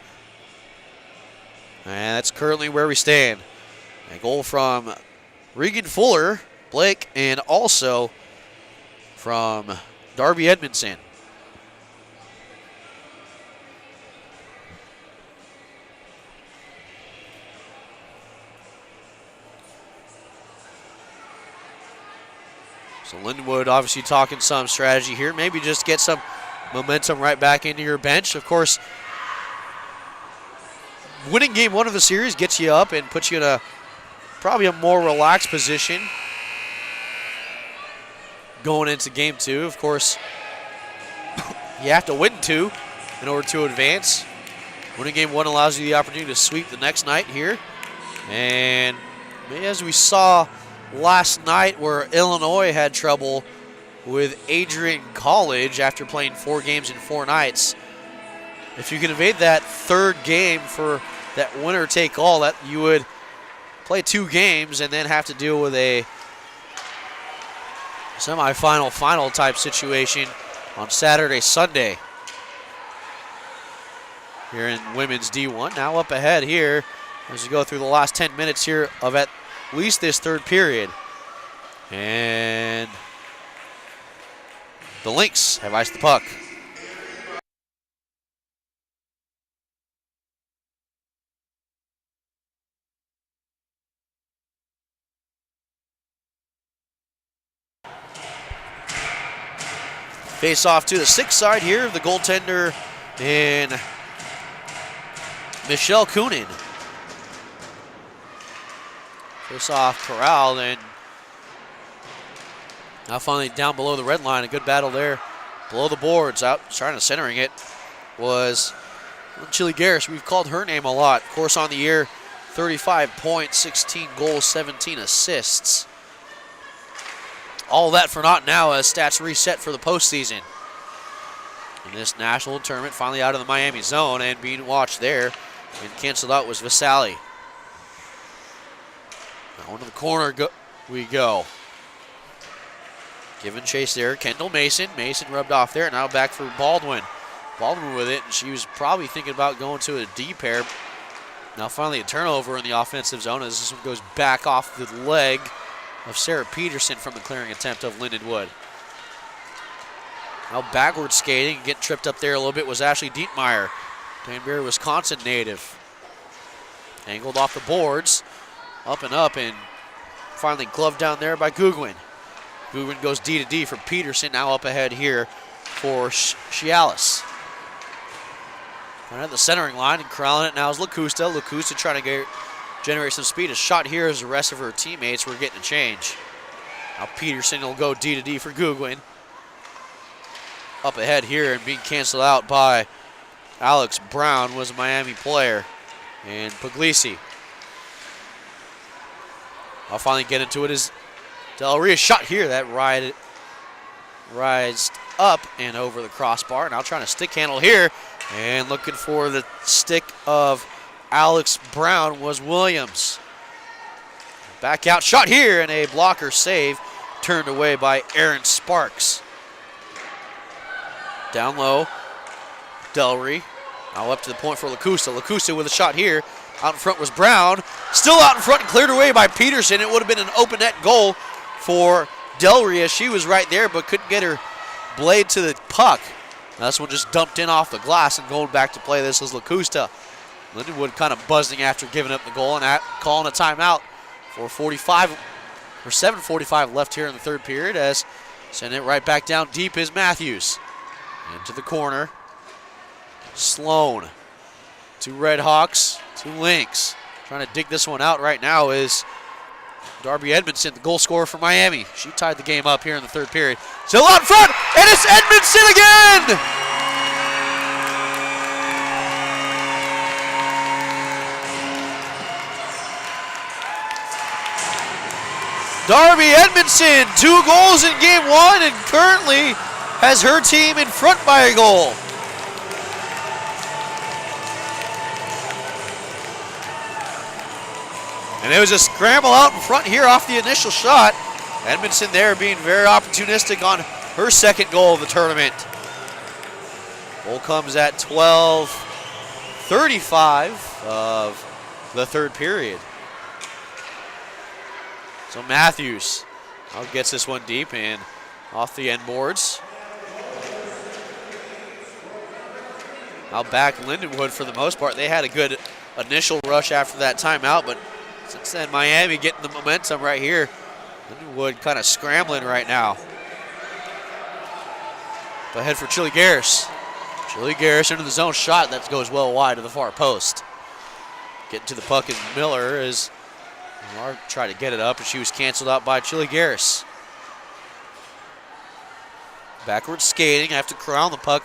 And that's currently where we stand. A goal from Regan Fuller, Blake, and also from Darby Edmondson. So Lindenwood obviously talking some strategy here. Maybe just get some momentum right back into your bench. Of course, winning game one of the series gets you up and puts you in probably a more relaxed position going into game two. Of course, you have to win two in order to advance. Winning game one allows you the opportunity to sweep the next night here. And as we saw last night, where Illinois had trouble with Adrian College after playing 4 games in 4 nights, if you can evade that third game for that winner take all, that you would play 2 games and then have to deal with a semifinal final type situation on Saturday, Sunday here in women's D1. Now up ahead here as we go through the last 10 minutes here of at least this third period. And the Lynx have iced the puck. Face off to the 6th side here, the goaltender in Michelle Coonan. Face off corral, and now finally down below the red line. A good battle there below the boards. Out trying to centering it was Chili Garris, we've called her name a lot. Of course, on the year, 35 points, 16 goals, 17 assists. All that for naught now as stats reset for the postseason. In this national tournament, finally out of the Miami zone and being watched there and canceled out was Vasali. Now into the corner we go. Giving chase there, Kendall Mason. Mason rubbed off there, now back for Baldwin. Baldwin with it, and she was probably thinking about going to a D pair. Now finally a turnover in the offensive zone as this one goes back off the leg of Sarah Peterson from the clearing attempt of Lyndon Wood. Now backward skating, getting tripped up there a little bit was Ashley Dietmeyer, Danbury, Wisconsin native. Angled off the boards, up and finally gloved down there by Gugwin. Gugwin goes D to D for Peterson, now up ahead here for Cialis. At the centering line and corralling it now is Lacusta. Lacusta trying to generate some speed. A shot here as the rest of her teammates were getting a change. Now Peterson will go D to D for Gugwin. Up ahead here and being canceled out by Alex Brown was a Miami player. And Puglisi. I'll finally get into it as Del Rio shot here. That rised up and over the crossbar. Now trying to stick handle here. And looking for the stick of Alex Brown was Williams. Back out shot here and a blocker save turned away by Aaron Sparks. Down low, Delry. Now up to the point for Lacusta. Lacusta with a shot here. Out in front was Brown. Still out in front and cleared away by Peterson. It would have been an open net goal for Delry as she was right there but couldn't get her blade to the puck. Now this one just dumped in off the glass and going back to play. This is Lacusta. Lindenwood kind of buzzing after giving up the goal and calling a timeout for 7:45 left here in the third period as sending it right back down deep is Matthews. Into the corner. Sloan. 2 Red Hawks, 2 Lynx. Trying to dig this one out right now is Darby Edmondson, the goal scorer for Miami. She tied the game up here in the third period. Still out in front, and it's Edmondson again! Darby Edmondson, 2 goals in game 1 and currently has her team in front by a goal. And it was a scramble out in front here off the initial shot. Edmondson there being very opportunistic on her second goal of the tournament. Goal comes at 12:35 of the third period. So Matthews now gets this one deep and off the end boards. Now back Lindenwood for the most part. They had a good initial rush after that timeout, but since then, Miami getting the momentum right here. Lindenwood kind of scrambling right now. Up ahead for Chili Garris. Chili Garris into the zone shot. That goes well wide to the far post. Getting to the puck is Miller as Miller tried to get it up, and she was canceled out by Chili Garris. Backward skating after corralling the puck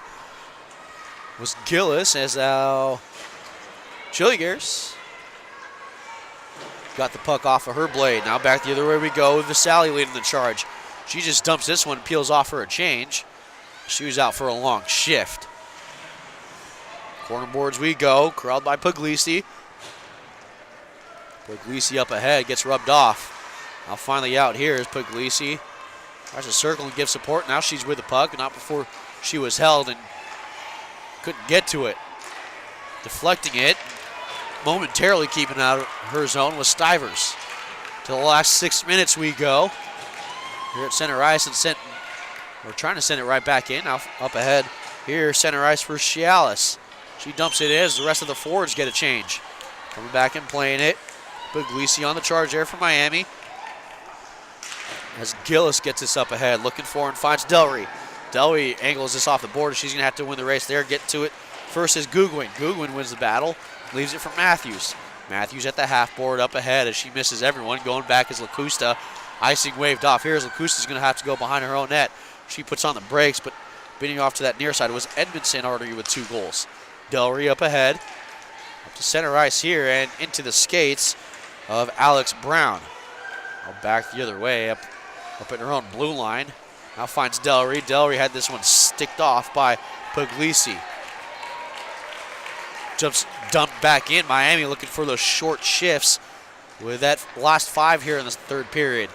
was Gillis as Chili Garris got the puck off of her blade. Now back the other way we go. Vasali leading the charge. She just dumps this one, peels off for a change. She was out for a long shift. Corner boards we go. Corralled by Puglisi. Puglisi up ahead, gets rubbed off. Now finally out here is Puglisi. Tries to circle and give support. Now she's with the puck, not before she was held and couldn't get to it. Deflecting it. Momentarily keeping out of her zone was Stivers. To the last 6 minutes we go. Here at center ice and we're trying to send it right back in. Now up ahead here, center ice for Cialis. She dumps it in as the rest of the forwards get a change. Coming back and playing it. Puglisi on the charge there for Miami. As Gillis gets this up ahead, looking for and finds Delry. Delry angles this off the board. She's going to have to win the race there. Get to it. First is Gugwin. Gugwin wins the battle. Leaves it for Matthews. Matthews at the half board up ahead as she misses everyone. Going back is Lacusta. Icing waved off. Here's Lacusta's going to have to go behind her own net. She puts on the brakes, but beating off to that near side was Edmondson already with 2 goals. Delry up ahead. Up to center ice here and into the skates of Alex Brown. Now back the other way, up at her own blue line. Now finds Delry. Delry had this one sticked off by Puglisi. Jumps dumped back in. Miami looking for those short shifts with that last 5 here in the third period.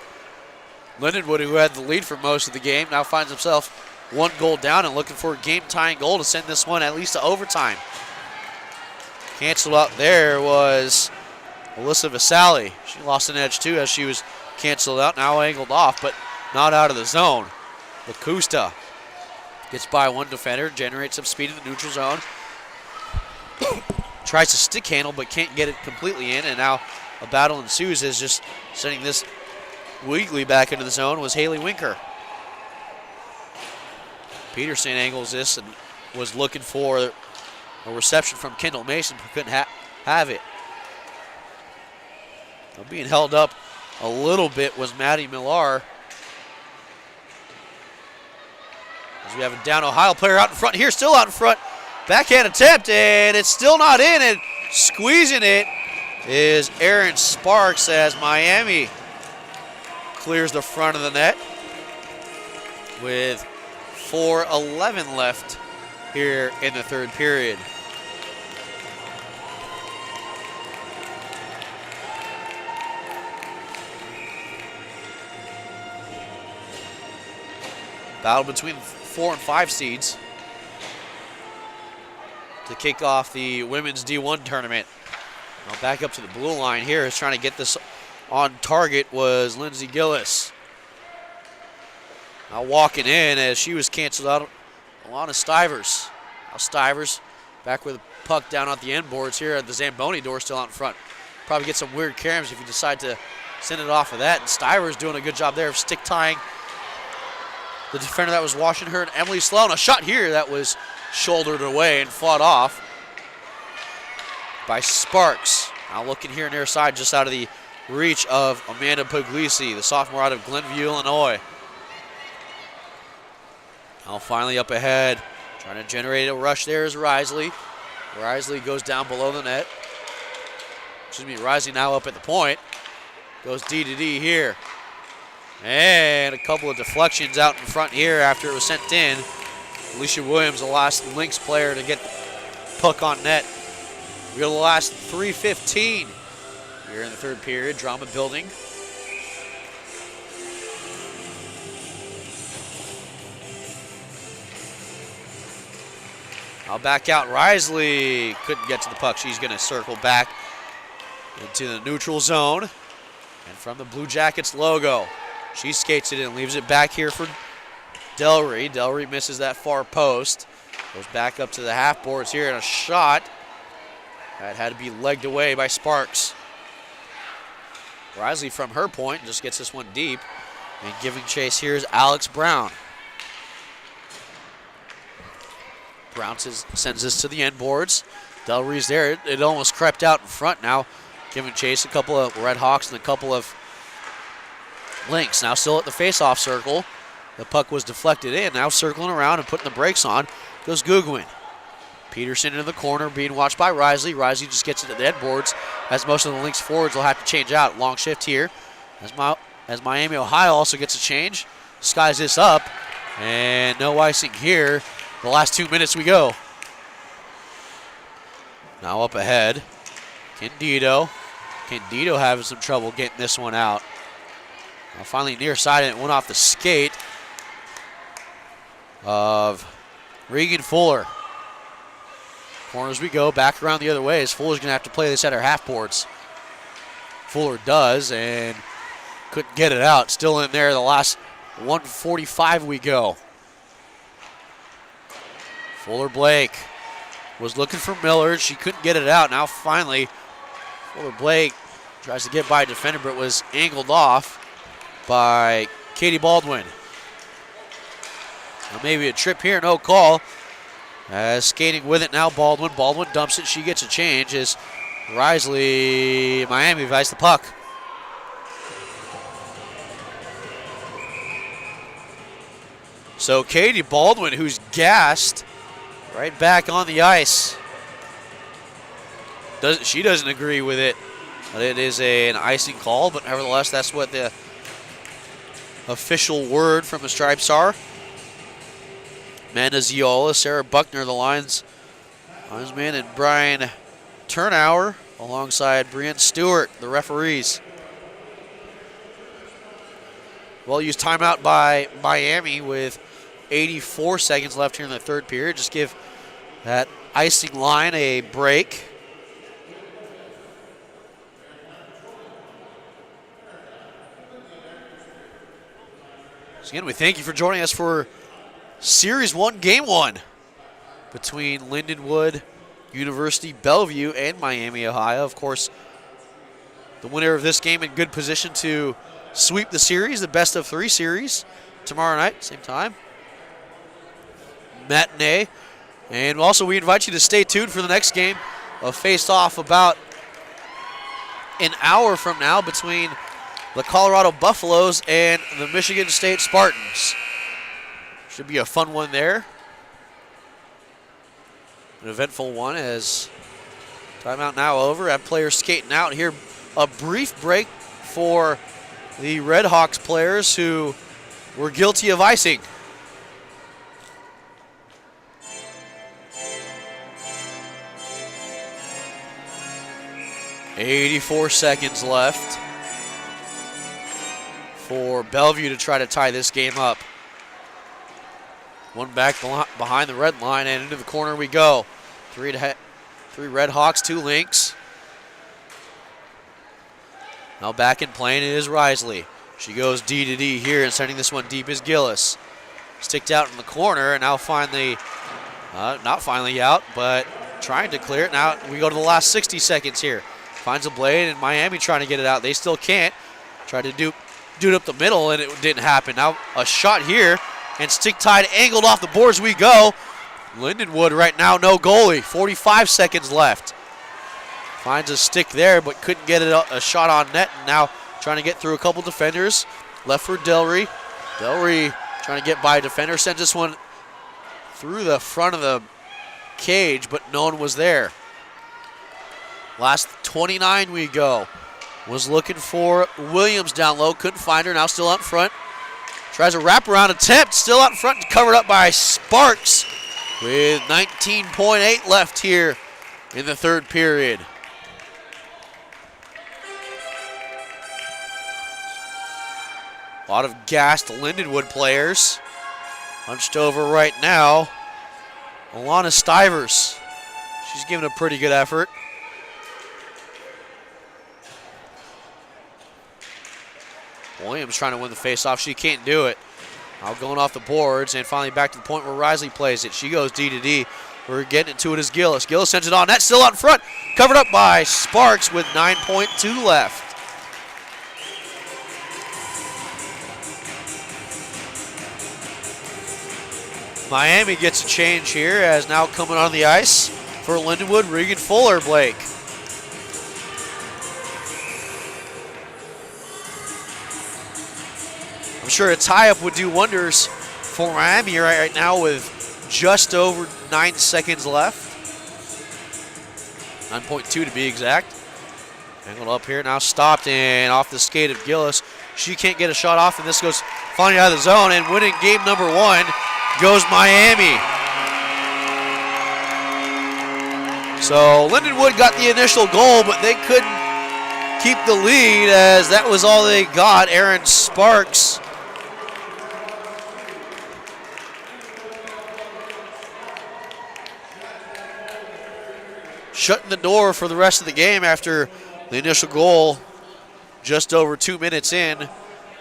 Lindenwood, who had the lead for most of the game, now finds himself 1 goal down and looking for a game-tying goal to send this one at least to overtime. Canceled out there was Alyssa Vasali. She lost an edge too as she was canceled out, now angled off, but not out of the zone. Lacusta gets by one defender, generates some speed in the neutral zone. Tries to stick handle but can't get it completely in, and now a battle ensues as just sending this weakly back into the zone was Haley Winker. Peterson angles this and was looking for a reception from Kendall Mason, but couldn't have it. Now being held up a little bit was Maddie Millar. As we have a down Ohio player out in front here, still out in front. Backhand attempt, and it's still not in, and squeezing it is Aaron Sparks as Miami clears the front of the net with 4:11 left here in the third period. Battle between 4 and 5 seeds to kick off the women's D1 tournament. Now back up to the blue line here is trying to get this on target was Lindsay Gillis. Now walking in as she was canceled out, Alana Stivers. Now Stivers back with a puck down at the end boards here at the Zamboni door, still out in front. Probably get some weird caroms if you decide to send it off of that. And Stivers doing a good job there of stick tying the defender that was washing her, and Emily Sloan. A shot here that was shouldered away and fought off by Sparks. Now looking here near side, just out of the reach of Amanda Puglisi, the sophomore out of Glenview, Illinois. Now finally up ahead, trying to generate a rush there is Risley. Risley goes down below the net. Excuse me, Risley now up at the point. Goes D to D here. And a couple of deflections out in front here after it was sent in. Alicia Williams, the last Lynx player to get the puck on net. We go to the last 3:15 here in the third period. Drama building. I'll back out. Risley couldn't get to the puck. She's going to circle back into the neutral zone. And from the Blue Jackets logo, she skates it and leaves it back here for Delry. Delry misses that far post. Goes back up to the half boards here, and a shot that had to be legged away by Sparks. Risley from her point just gets this one deep. And giving chase here is Alex Brown. Brown sends this to the end boards. Delry's there. It almost crept out in front now. Giving chase, a couple of Red Hawks and a couple of Lynx. Now still at the face-off circle. The puck was deflected in. Now circling around and putting the brakes on goes Guguin. Peterson into the corner, being watched by Risley. Risley just gets it to the end boards, as most of the Lynx forwards will have to change out. Long shift here. As Miami, Ohio also gets a change. Skies this up, and no icing here. The last 2 minutes we go. Now up ahead, Candido. Candido having some trouble getting this one out. Now finally near side, and it went off the skate of Regan Fuller. Corners we go, back around the other way as Fuller's going to have to play this at her half boards. Fuller does, and couldn't get it out. Still in there, the last 1:45 we go. Fuller Blake was looking for Miller. She couldn't get it out. Now finally, Fuller Blake tries to get by a defender, but was angled off by Katie Baldwin. Now maybe a trip here, no call. Skating with it now, Baldwin. Baldwin dumps it. She gets a change as Risley, Miami vies the puck. So Katie Baldwin, who's gassed, right back on the ice. She doesn't agree with it. But it is an icing call, but nevertheless, that's what the official word from the Stripes are. Amanda Ziola, Sarah Buckner, the linesman, and Brian Turnauer, alongside Brienne Stewart, the referees. Well-used timeout by Miami with 84 seconds left here in the third period. Just give that icing line a break. So again, we thank you for joining us for Series 1, Game 1 between Lindenwood University, Bellevue, and Miami, Ohio. Of course, the winner of this game in good position to sweep the series, the best of 3 series, tomorrow night, same time. Matinee. And also, we invite you to stay tuned for the next game, a face-off about an hour from now between the Colorado Buffaloes and the Michigan State Spartans. Should be a fun one there. An eventful one as timeout now over. Have players skating out here. A brief break for the Red Hawks players who were guilty of icing. .84 seconds left for Bellevue to try to tie this game up. One back behind the red line, and into the corner we go. Three Red Hawks, 2 Lynx. Now back in playing it is Risley. She goes D to D here, and sending this one deep is Gillis. Sticked out in the corner, and now finally, not finally out, but trying to clear it. Now we go to the last 60 seconds here. Finds a blade, and Miami trying to get it out. They still can't. Tried to do it up the middle, and it didn't happen. Now a shot here, and stick tied, angled off the boards we go. Lindenwood right now, no goalie. 45 seconds left. Finds a stick there, but couldn't get a shot on net. And now trying to get through a couple defenders. Left for Delry. Delry trying to get by a defender. Sends this one through the front of the cage, but no one was there. Last 29 we go. Was looking for Williams down low. Couldn't find her. Now still out front. Tries a wraparound attempt. Still out front. Covered up by Sparks with 19.8 left here in the third period. A lot of gassed Lindenwood players. Hunched over right now, Alana Stivers. She's giving a pretty good effort. Williams trying to win the faceoff. She can't do it. Now going off the boards, and finally back to the point where Risley plays it. She goes D to D. We're getting into it as Gillis. Gillis sends it on. That's still out in front. Covered up by Sparks with 9.2 left. Miami gets a change here, as now coming on the ice for Lindenwood, Regan Fuller Blake. I'm sure a tie-up would do wonders for Miami right now with just over 9 seconds left. 9.2 to be exact. Angled up here, now stopped and off the skate of Gillis. She can't get a shot off, and this goes finally out of the zone, and winning game number 1 goes Miami. So Lindenwood got the initial goal, but they couldn't keep the lead, as that was all they got. Aaron Sparks shutting the door for the rest of the game after the initial goal just over 2 minutes in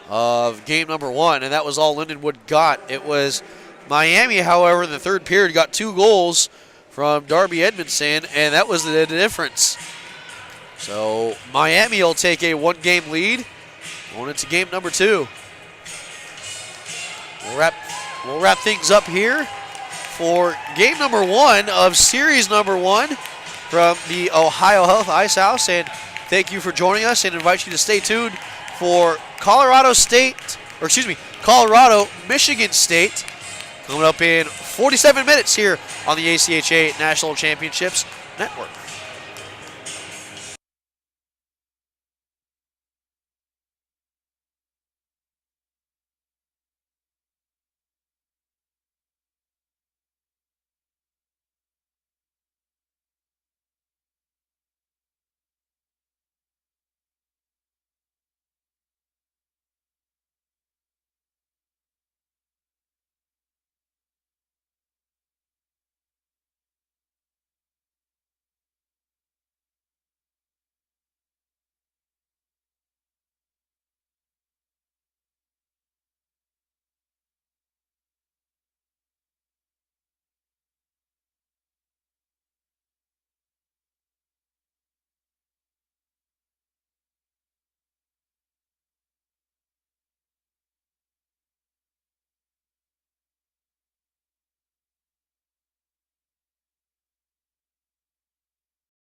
of game number 1, and that was all Lindenwood got. It was Miami, however, in the third period got 2 goals from Darby Edmondson, and that was the difference. So Miami will take a 1-game lead going into game number 2. We'll wrap things up here for game number 1 of series number 1 from the Ohio Health Ice House, and thank you for joining us, and invite you to stay tuned for Colorado, Michigan State coming up in 47 minutes here on the ACHA National Championships Network.